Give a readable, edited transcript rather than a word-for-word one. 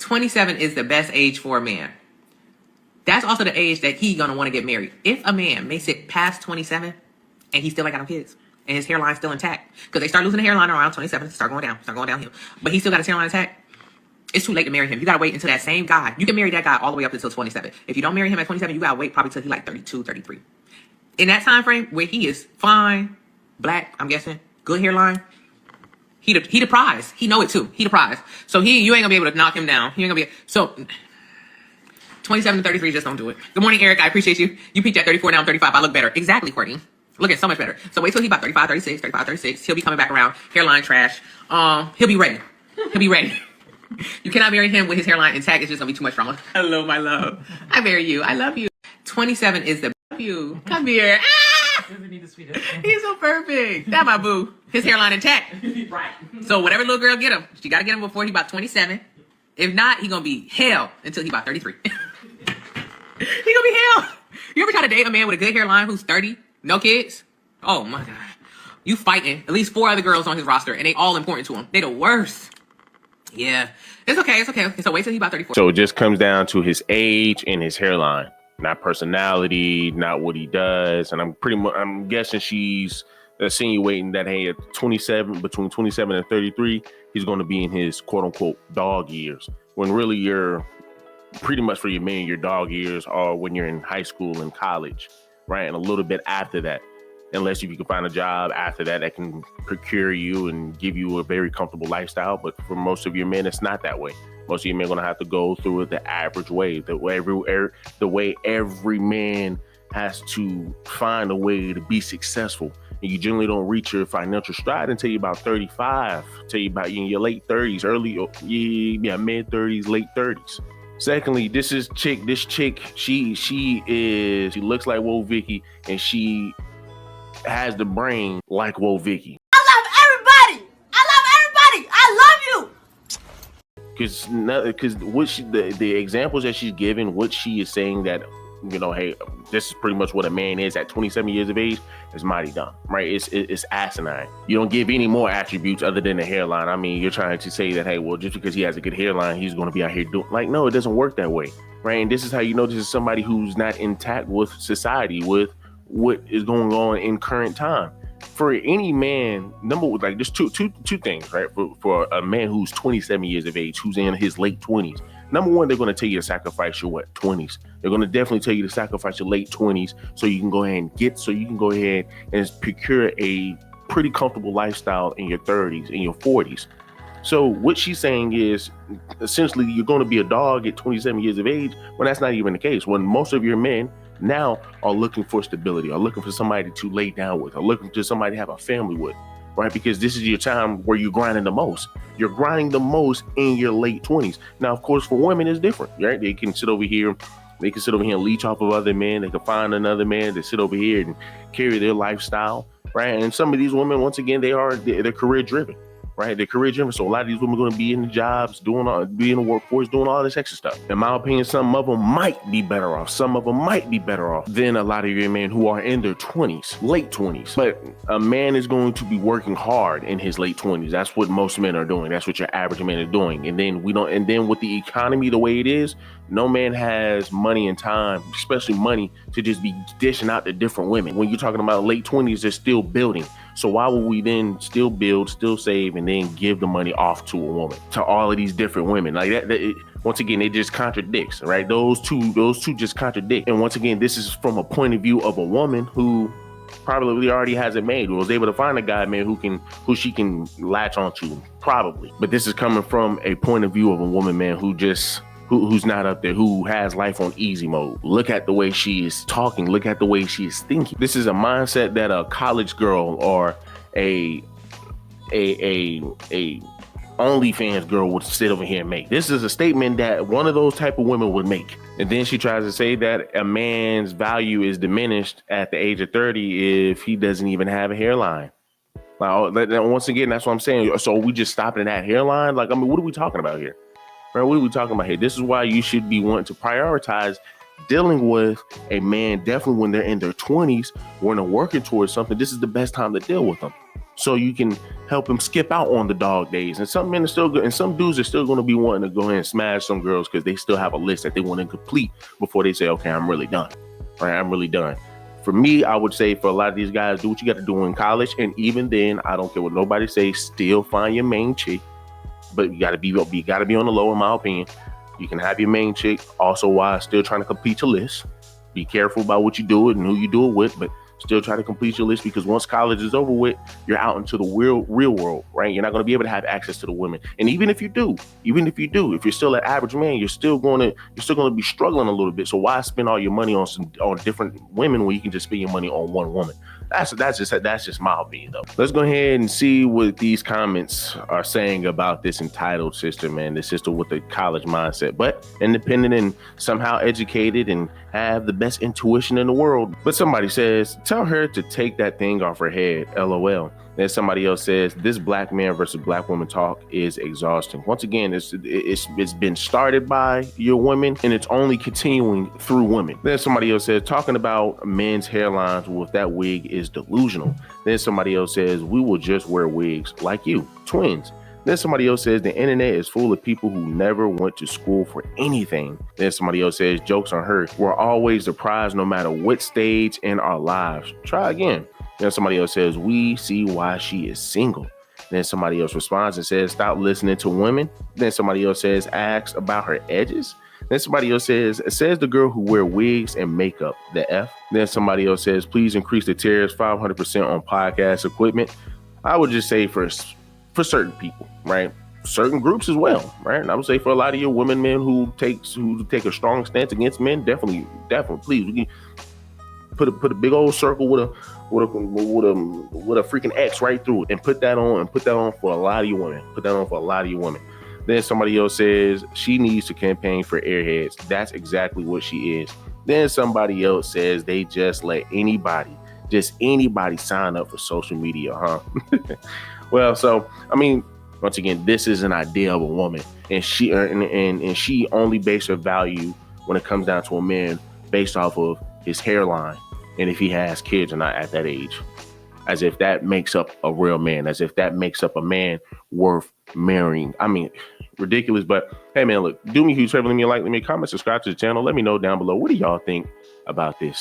27 is the best age for a man. That's also the age that he's going to want to get married. If a man makes it past 27 and he still ain't got no kids and his hairline's still intact, because they start losing the hairline around 27, start going downhill. But he still got his hairline intact, it's too late to marry him. You got to wait until that same guy. You can marry that guy all the way up until 27. If you don't marry him at 27, you got to wait probably till he's like 32, 33. In that time frame where he is fine, black, I'm guessing, good hairline, he the prize. He know it too. He the prize. So you ain't gonna be able to knock him down. You ain't gonna be so 27 to 33, just don't do it. Good morning, Eric. I appreciate you. You peaked at 34, now I'm 35. I look better. Exactly, Courtney. Looking so much better. So wait till he's about 35, 36. He'll be coming back around. Hairline trash. He'll be ready. You cannot marry him with his hairline intact. It's just gonna be too much drama. Hello, my love. I marry you. I love you. 27 is the you. Come here. He's so perfect. That my boo. His hairline intact. Right. So whatever little girl get him, she gotta get him before he about 27. If not, he gonna be hell until he about 33. He gonna be hell. You ever try to date a man with a good hairline who's 30, no kids? Oh my God. You fighting at least 4 other girls on his roster and they all important to him. They the worst. Yeah. It's okay. So wait till he about 34. So it just comes down to his age and his hairline. Not personality, not what he does. And I'm guessing she's insinuating that, hey, at between 27 and 33, he's going to be in his quote unquote dog years. When really you're pretty much for your men, your dog years are when you're in high school and college, right? And a little bit after that, unless you can find a job after that can procure you and give you a very comfortable lifestyle. But for most of your men, it's not that way. Most of you men are going to have to go through it the average way, the way every man has to find a way to be successful. And you generally don't reach your financial stride until you're about 35, till you're about in your late 30s, mid 30s, late 30s. Secondly, this chick, she looks like Woah Vicky and she has the brain like Woah Vicky. Because what the examples that she's giving, what she is saying that, hey, this is pretty much what a man is at 27 years of age is mighty dumb, right? It's asinine. You don't give any more attributes other than the hairline. I mean, you're trying to say that, hey, well, just because he has a good hairline, he's going to be out here doing no, it doesn't work that way, right? And this is how you know this is somebody who's not intact with society, with what is going on in current time. For any man, there's two things, right? For a man who's 27 years of age, who's in his late 20s, number one, they're going to tell you to sacrifice your 20s. They're going to definitely tell you to sacrifice your late 20s so you can go ahead and procure a pretty comfortable lifestyle in your 30s, in your 40s. So what she's saying is essentially you're going to be a dog at 27 years of age when that's not even the case. When most of your men now are looking for stability, are looking for somebody to lay down with, are looking for somebody to have a family with, right? Because this is your time where you're grinding the most. You're grinding the most in your late 20s. Now, of course, for women, it's different, right? They can sit over here and leech off of other men. They can find another man to sit over here and carry their lifestyle, right? And some of these women, once again, they're career driven. Right, they're career driven. So a lot of these women are going to be in the jobs, be in the workforce, doing all this extra stuff. In my opinion, some of them might be better off. Some of them might be better off than a lot of your men who are in their 20s, late 20s. But a man is going to be working hard in his late 20s. That's what most men are doing. That's what your average man is doing. And then with the economy the way it is, no man has money and time, especially money, to just be dishing out to different women. When you're talking about late 20s, they're still building. So why would we then still build, still save, and then give the money off to a woman, to all of these different women? Like that once again, it just contradicts, right? Those two just contradict. And once again, this is from a point of view of a woman who probably already has it made, who was able to find a guy, man, who she can latch onto, probably. But this is coming from a point of view of a woman, man, who's not up there, who has life on easy mode. Look at the way she is talking. Look at the way she is thinking. This is a mindset that a college girl or a OnlyFans girl would sit over here and make. This is a statement that one of those type of women would make. And then she tries to say that a man's value is diminished at the age of 30 if he doesn't even have a hairline. Like, once again, that's what I'm saying. So we just stopping at that hairline? Like, I mean, what are we talking about here? Right, what are we talking about here? This is why you should be wanting to prioritize dealing with a man, definitely when they're in their 20s, when they're working towards something. This is the best time to deal with them. so you can help him skip out on the dog days. And some men are still good, and some dudes are still going to be wanting to go ahead and smash some girls because they still have a list that they want to complete before they say, okay, I'm really done. All right, I'm really done. For me, I would say for a lot of these guys, do what you got to do in college. And even then, I don't care what nobody says, still find your main chick. But you gotta be on the low, in my opinion. You can have your main chick also while still trying to complete your list. Be careful about what you do and who you do it with, but still try to complete your list, because once college is over with, you're out into the real world, right? You're not going to be able to have access to the women. And even if you do, if you're still an average man, you're still going to be struggling a little bit. So why spend all your money on different women when you can just spend your money on one woman? That's just my opinion, though. Let's go ahead and see what these comments are saying about this entitled sister, man. This sister with the college mindset, but independent and somehow educated and have the best intuition in the world. But somebody says, tell her to take that thing off her head, LOL. Then somebody else says, this black man versus black woman talk is exhausting. Once again, it's been started by your women, and it's only continuing through women. Then somebody else says, talking about men's hairlines with that wig is delusional. Then somebody else says, we will just wear wigs like you, twins. Then somebody else says, the internet is full of people who never went to school for anything. Then somebody else says, jokes on her. We're always the prize no matter what stage in our lives. Try again. Then somebody else says, we see why she is single. Then somebody else responds and says, stop listening to women. Then somebody else says, asks about her edges. Then somebody else says the girl who wear wigs and makeup, the F. Then somebody else says, please increase the tariffs 500% on podcast equipment. I would just say for certain people, right? Certain groups as well, right? And I would say for a lot of your women, men who take a strong stance against men, definitely, please, we can put a big old circle with a freaking X right through it and put that on for a lot of you women. Then somebody else says she needs to campaign for airheads. That's exactly what she is. Then somebody else says they just let anybody sign up for social media, huh? Well, so I mean, once again, this is an idea of a woman, and she only based her value when it comes down to a man based off of his hairline and if he has kids or not at that age, as if that makes up a real man, as if that makes up a man worth marrying. I mean, ridiculous. But hey, man, look, do me a huge favor, leave me a like, leave me a comment, subscribe to the channel. Let me know down below, what do y'all think about this?